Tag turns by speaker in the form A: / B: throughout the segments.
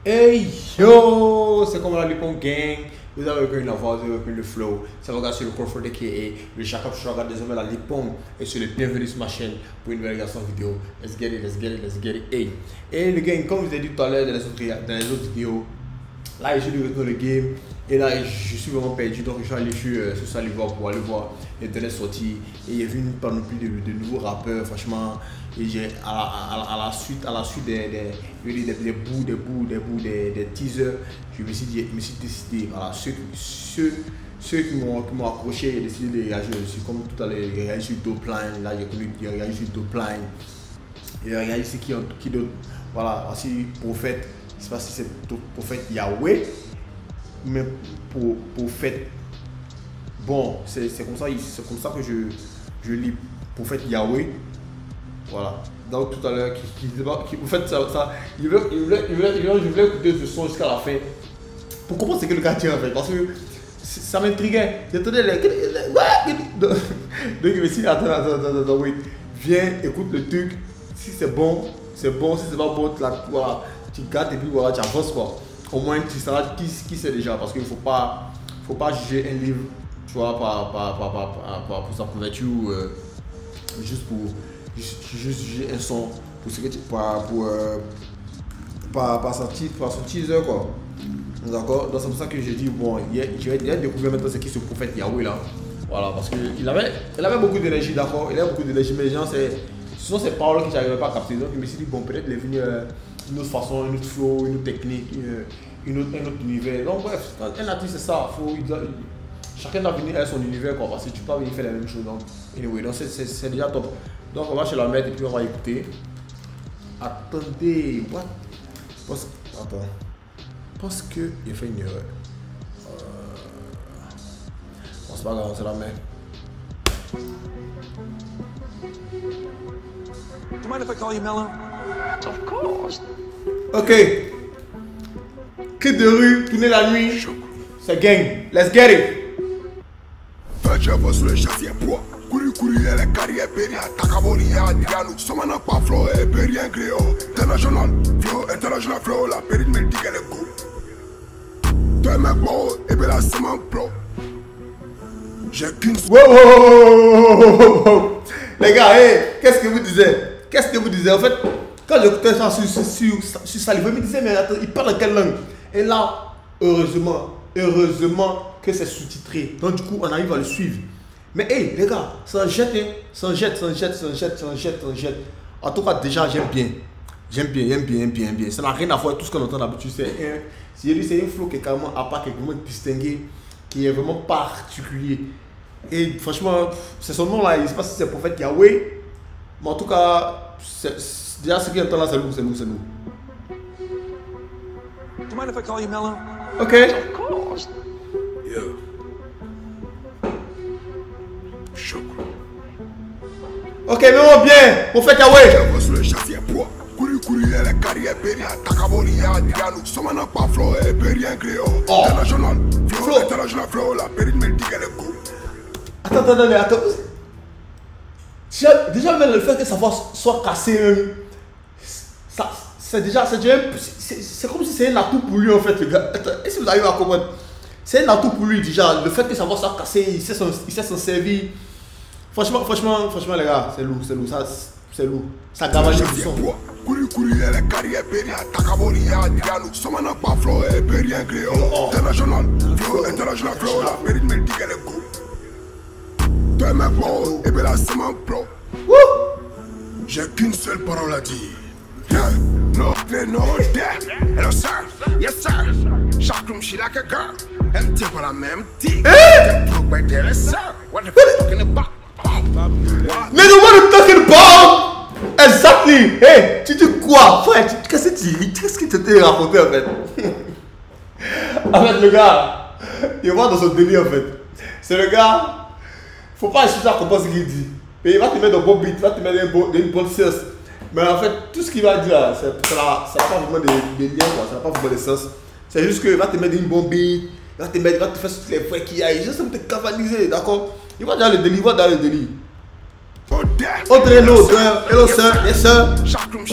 A: Hey yo, c'est comme la Lipon Gang. Vous avez reconnu la voix, vous avez reconnu le flow. Ça regarde sur le Crawford KA. Le Chaka je regarde désormais la Lipon. Et sur le bienvenue sur ma chaîne pour une nouvelle version vidéo. Let's get it, let's get it, let's get it. Hey. Et le gang, comme je vous ai dit tout à l'heure dans les autres vidéos, là je suis de retour le game. Et là je suis vraiment perdu. Donc je suis allé sur Salivar pour aller voir l'internet sorti. Et il y a vu une panoplie de nouveaux rappeurs, franchement. Et j'ai à la suite des teasers, je me suis décidé, voilà, ceux qui m'ont accroché, j'ai décidé de réagir aussi, comme tout à l'heure, j'ai réagi sur Dopline, là j'ai réagi sur Dopline, et réagi sur qui d'autre, voilà, aussi Prophète, je ne sais pas si c'est Prophète Yahweh, mais Prophète, bon, c'est comme ça que je lis Prophète Yahweh. Voilà. Donc tout à l'heure, en fait, je voulais écouter ce son jusqu'à la fin pour comprendre ce que le gars tient en fait. Parce que ça m'intriguait. J'entendais donc je me suis dit, attends, oui. Viens, écoute le truc. Si c'est bon, c'est bon. Si c'est pas bon, voilà, tu gardes et puis voilà, tu avances quoi. Au moins, tu sauras qui c'est déjà. Parce qu'il ne faut pas juger un livre, tu vois, pour sa couverture juste pour. Juste juger un son pour ce que tu par son teaser quoi. D'accord. Donc c'est pour ça que j'ai dit bon, je vais découvrir maintenant ce qui ce Prophète Yahweh là. Voilà, parce qu'il avait beaucoup d'énergie, d'accord. Il avait beaucoup d'énergie, mais genre ce sont ces paroles que je n'arrivais pas à capter. Donc je me suis dit bon, peut-être il est venu une autre façon, une autre flow, une autre technique, un autre univers. Donc bref, un artiste c'est ça. Chacun doit venir à son univers quoi, parce que tu peux pas venir faire la même chose. Donc anyway, donc c'est déjà top. Donc on va chez la mettre et puis on va écouter. Attendez, what? Attends. Parce que il a fait une erreur. Bon, c'est pas grave, c'est la main.
B: Do you mind if I call you Mello?
C: Of course.
A: Ok. Cri de rue, tourner la nuit. C'est gang. Let's get it.
D: Sur le châssis poids, courir, les carrières péri, Takaboria, Dialou, Somana pas flow, et péri un gréo, international flow, la péri me dit qu'elle est cool. Toi, mec, bon, et bien la semaine pro. J'ai qu'une.
A: Wow. Les gars, hey, qu'est-ce que vous disiez? En fait, quand j'écoutais ça sur Salivar, il me disait, mais attends, il parle quelle langue? Et là, heureusement que c'est sous-titré. Donc du coup, on arrive à le suivre. Mais hey, les gars, ça en jette. En tout cas, déjà, j'aime bien. Ça n'a rien à voir avec tout ce qu'on entend d'habitude. C'est un flow qui est carrément à part, qui est vraiment distingué, qui est vraiment particulier. Et franchement, c'est son nom là, je ne sais pas si c'est Prophète Yahweh. Mais en tout cas, déjà ce qu'il entend là, c'est nous.
B: Do you mind if I call you Mello?
A: Ok.
C: Of course.
D: Yeah. Choc.
A: Ok, mais on bien. Prophète Yahweh.
D: Sur le châssis poids, courir, les carrières péri, Takaboria, Dialou, Somana pas flow, et péri un gréo, international flow, la péri me dit qu'elle est cool.
A: Attends. Déjà même le fait que sa voix soit cassée, c'est comme si c'est un atout pour lui en fait, les gars. Attends, est-ce que vous arrivez à comprendre? C'est un atout pour lui déjà, le fait que sa voix soit cassée, il sait s'en servir. Franchement les gars, c'est lourd, c'est lourd. Ça gavalise du son.
D: Courir, les carrières péri, Takaboria, Dialou, Somana pas flow, et péri un gréo, international flow, la péri me dit qu'elle est cool. Toi, mec, bon, et bien la semaine pro. J'ai qu'une seule parole à dire. No, death. Hello, sir. Yes, sir. Chaque room, she like a girl. Elle tient pas la même tique. Right there, sir. What the fuck talking about?
A: Nigga, what are you talking about? Exactly. Hey, tu dis quoi? Frère, qu'est-ce que tu t'es raconté en fait? En fait, le gars, il va dans son délire en fait. C'est le gars, faut pas chercher à comprendre ce qu'il dit. Mais il va te mettre un bon beat, il va te mettre une bonne sauce. Mais en fait, tout ce qu'il va dire là, ça n'a pas vraiment de lien, ça n'a pas vraiment de sens. C'est juste qu'il va te mettre une bonne beat, il va te faire toutes les frais qu'il y a, juste pour te cavaliser, d'accord? Il va dans le délire, Audrey l'odeur, hello sir, yes sir. Shakum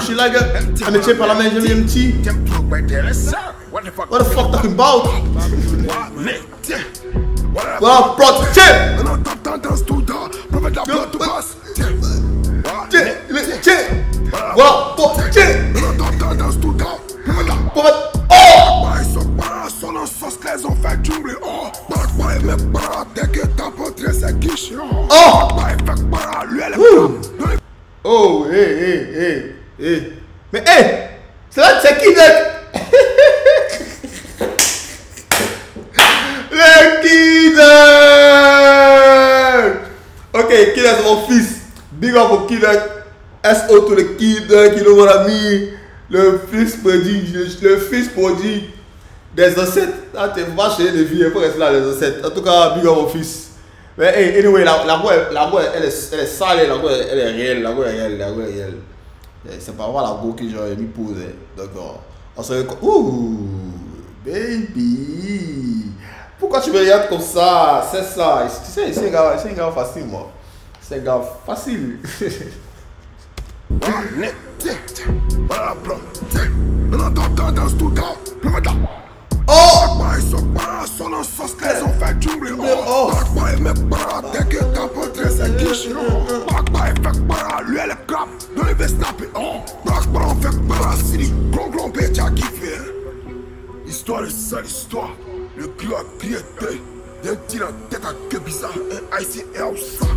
A: Shilaga, I'm a chip parliament, MT. What the fuck talking about? Voilà, plot, chip! Voilà, plot, chip! Oh, hey. Mais hey, c'est qui mec? Le Kid! Ok, Kid c'est mon fils. Big up au Kid. SO to le Kid, qui est mon ami. Le fils prodige des ancêtres. Ah, t'es pas chez les vieux, il faut rester là, les ancêtres. En tout cas, big up mon fils. Mais hey, anyway, la voix elle est sale, la voix elle est réelle, la voix est réelle. C'est pas voir la go que j'aurais mis posée. D'accord. On se reconnaît. Ouh, baby. Pourquoi tu me regardes comme ça? C'est ça. Tu sais, c'est un gars facile, moi. C'est un gars facile.
D: Histoire de sale histoire, le cul a crié, d'un tir en tête à queue bizarre, un ici et où ça.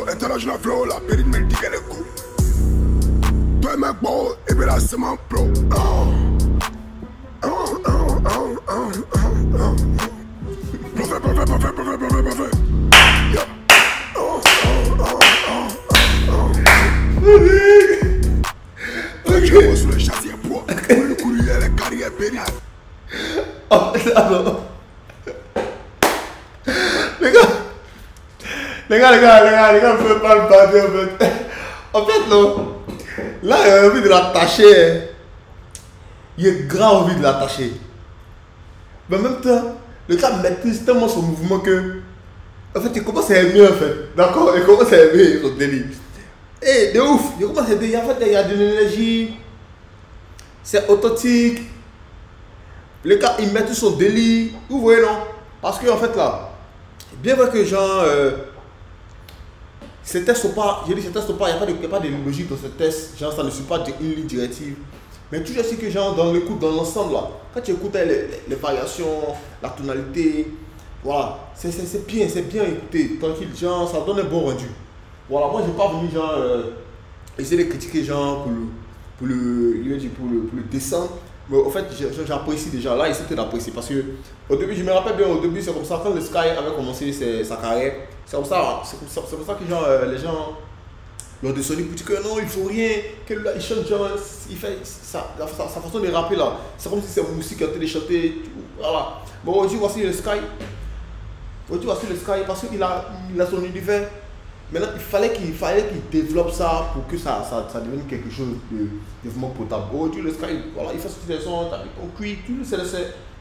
D: International flow, la périne me dit qu'elle est cool. Toi mec bon, et bien là c'est mon pro. Je sur le châssis à bois, le courrier, les carrières pérines.
A: Oh, alors. Les gars, ne pouvez pas le battre en fait. En fait, non. Là, il a envie de l'attacher. Il a grand envie de l'attacher. Mais en même temps, le gars maîtrise tellement son mouvement que. En fait, il commence à aimer en fait. D'accord? Il commence à aimer son délire. Et de ouf. Il commence à aimer. En fait, il y a de l'énergie. C'est authentique. Le gars, il maîtrise son délire. Vous voyez, non? Parce que en fait, là, bien vrai que genre. Ces tests sont pas, je dis ces tests sont pas, il n'y a pas de logique dans ces tests, genre ça ne suit pas une ligne directive. Mais tu sais que genre dans l'écoute, dans l'ensemble là, quand tu écoutes les variations, la tonalité, voilà, c'est bien écouté, tranquille, genre ça donne un bon rendu. Voilà, moi je n'ai pas venu genre essayer de critiquer genre pour le dessin. Mais en fait, j'apprécie déjà. Là, il s'était d'apprécier parce que au début, je me rappelle bien, au début, c'est comme ça, quand le Sky avait commencé sa carrière, c'est comme ça que genre, les gens l'ont descendu pour dire que non, il faut rien, que là, il chante, genre, il fait sa façon de rapper là. C'est comme si c'est Moussi qui a été chanté. Voilà. Bon, aujourd'hui, voici le Sky. Parce qu'il a son univers. Maintenant, il fallait qu'il développe ça pour que ça devienne quelque chose de vraiment potable. Aujourd'hui, le Sky, voilà, il fait sortir des sons, t'as vu ton cuit,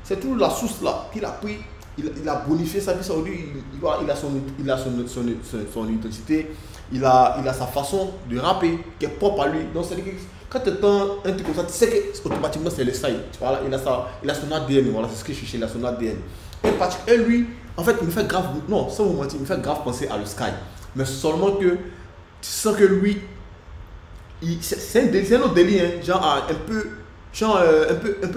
A: c'est tout la source là qu'il a pris. Il a bonifié sa vie aujourd'hui, il a son identité, il a sa façon de rapper qui est propre à lui. Donc, c'est-à-dire que quand tu entends un truc comme ça, tu sais que automatiquement c'est le Sky. Voilà, il a son ADN, voilà, c'est ce que je cherchais, il a son ADN. Et lui, en fait, il me fait grave, non, sans vous mentir, il me fait grave penser à le Sky. Mais seulement que tu sens que lui, c'est un autre délire, hein, genre un peu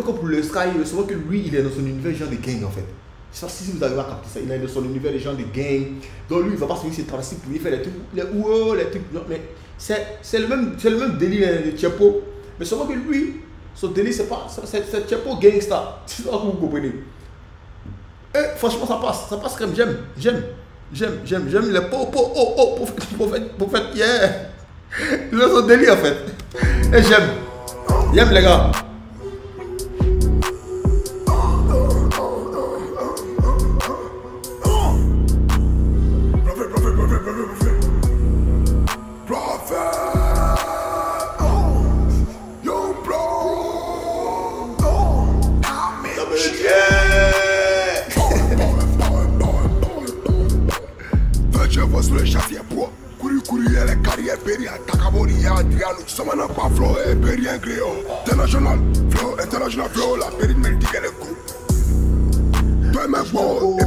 A: comme pour le Sky, seulement que lui, il est dans son univers genre de gang en fait. Je sais pas si vous arrivez à capter ça, il est dans son univers des gens de gang. Donc lui, il va pas se faire ses travestis pour lui faire les trucs, les trucs, non, mais c'est le même délire hein, de Tchepo. Mais seulement que lui, son délire, c'est Tchepo gangsta. C'est ça que vous comprenez. franchement, ça passe crème, j'aime les prophètes, yeah. Ils sont délire en fait. Et j'aime les gars.
D: International flow, la périne me dit qu'elle est cool. Toi, ma beau,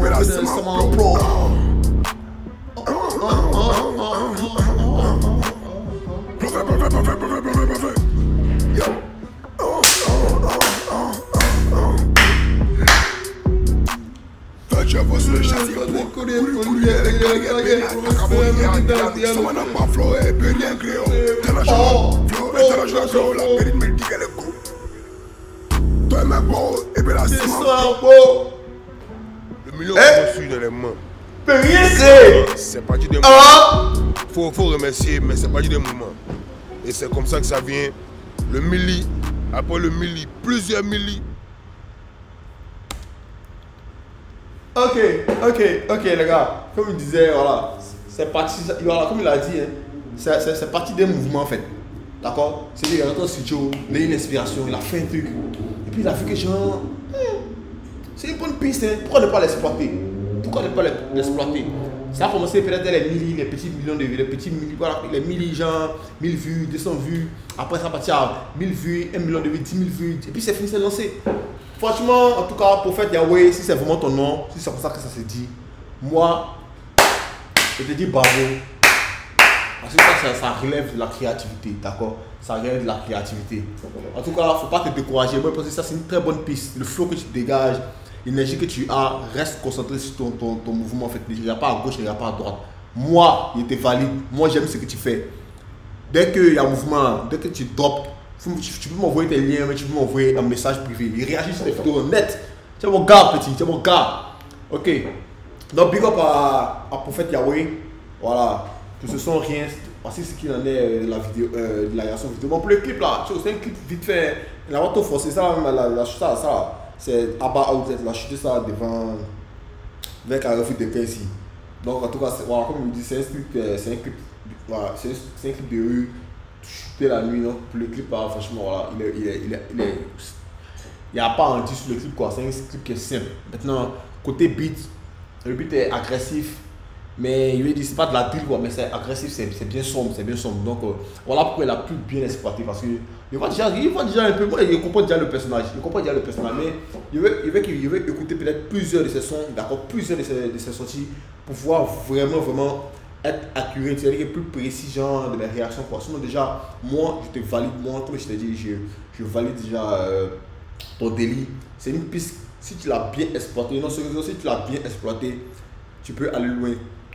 D: et bien là, c'est ma pro.
E: Le million qu'on reçu dans les mains. C'est parti des moments. Faut remercier, mais c'est parti des moments. Et c'est comme ça que ça vient. Le milli, après le milli, plusieurs milli.
A: Ok les gars, comme il disait, voilà, c'est parti, voilà, comme il a dit, hein, c'est parti des mouvements en fait, d'accord? C'est-à-dire qu'il est rentré au studio, il a eu une inspiration, il a fait un truc, et puis il a vu que genre, c'est une bonne piste, hein. Pourquoi ne pas l'exploiter? Ça a commencé peut-être les milli, les petits millions de vues, les petits milli, voilà, les milli genre, 1000 vues, 200 vues, après ça partit à 1000 vues, 1 million de vues, 10 000 vues, et puis c'est fini, c'est lancé. Franchement, en tout cas, Prophète Yahweh, si c'est vraiment ton nom, si c'est comme ça que ça se dit, moi, je te dis bravo. Parce que ça relève de la créativité, d'accord? Ça relève de la créativité. En tout cas, il ne faut pas te décourager. Moi, je pense que ça, c'est une très bonne piste. Le flow que tu dégages, l'énergie que tu as, reste concentré sur ton mouvement. En fait, ne regarde pas à gauche, ne regarde pas à droite. Moi, il était valide. Moi, j'aime ce que tu fais. Dès qu'il y a un mouvement, dès que tu drops, tu peux m'envoyer tes liens, mais tu peux m'envoyer un message privé. Il réagit sur tes photos net. Tu es mon gars, petit, tu es mon gars. Ok. Donc, big up à Prophète Yahweh. Voilà. Que ce sont rien. Voici ce qu'il en est de la vidéo, de la réaction vidéo. Bon, pour le clip là, c'est un clip vite fait. La auto forcé, ça, c'est à bas outlet. La chute, ça devant. Avec un refus de pain ici. Donc, en tout cas, voilà, comme il dit, c'est un clip. Voilà, c'est un clip de rue. Shooté la nuit, donc le clip là, franchement, voilà, il n'y a pas un dit sur le clip quoi, c'est un clip qui est simple. Maintenant, côté beat, le beat est agressif, mais il veut dire c'est pas de la drill quoi, mais c'est agressif, c'est bien sombre, donc voilà pourquoi il a pu bien exploiter, parce que il voit déjà un peu, moi il comprend déjà le personnage, mais il veut écouter peut-être plusieurs de ses sons, d'accord, plusieurs de ses sorties, pour pouvoir vraiment être accuré, c'est-à-dire plus précis genre de mes réactions quoi. Sinon déjà, moi je te valide, moi comme je t'ai dit, je valide déjà ton délit. C'est une piste, si tu l'as bien exploité, non sérieusement, si tu l'as bien exploité, tu peux aller loin,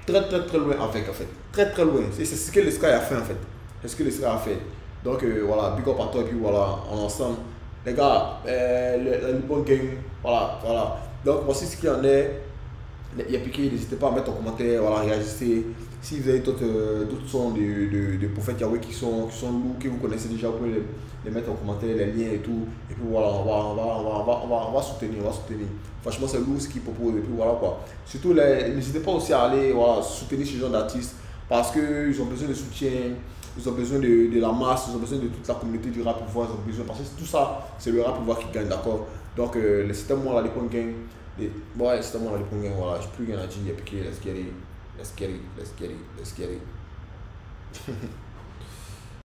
A: très loin avec en fait, très loin. C'est ce que le Sky a fait en fait, c'est ce que le Sky a fait. Donc voilà, big up à toi et puis voilà, en ensemble. Les gars, le Lippon Gang, voilà. Donc voici ce qu'il y en est. Il y a piqué, n'hésitez pas à mettre en commentaire, voilà, réagissez. Si vous avez d'autres sons de Prophète Yahweh qui sont lourds, que vous connaissez déjà, vous pouvez les mettre en commentaire, les liens et tout. Et puis voilà, on va soutenir. Franchement, c'est lourd ce qu'ils proposent. Et puis voilà quoi. Surtout, n'hésitez pas aussi à aller soutenir ce genre d'artistes parce qu'ils ont besoin de soutien, ils ont besoin de la masse, ils ont besoin de toute la communauté du rap pouvoir, ils ont besoin. Parce que tout ça, c'est le rap pouvoir qui gagne, d'accord? Donc, c'était moi, la Lippon Gang. Ouais, c'était moi, la Lippon Gang, voilà. J'ai plus rien à dire, il y a piqué, let's get it.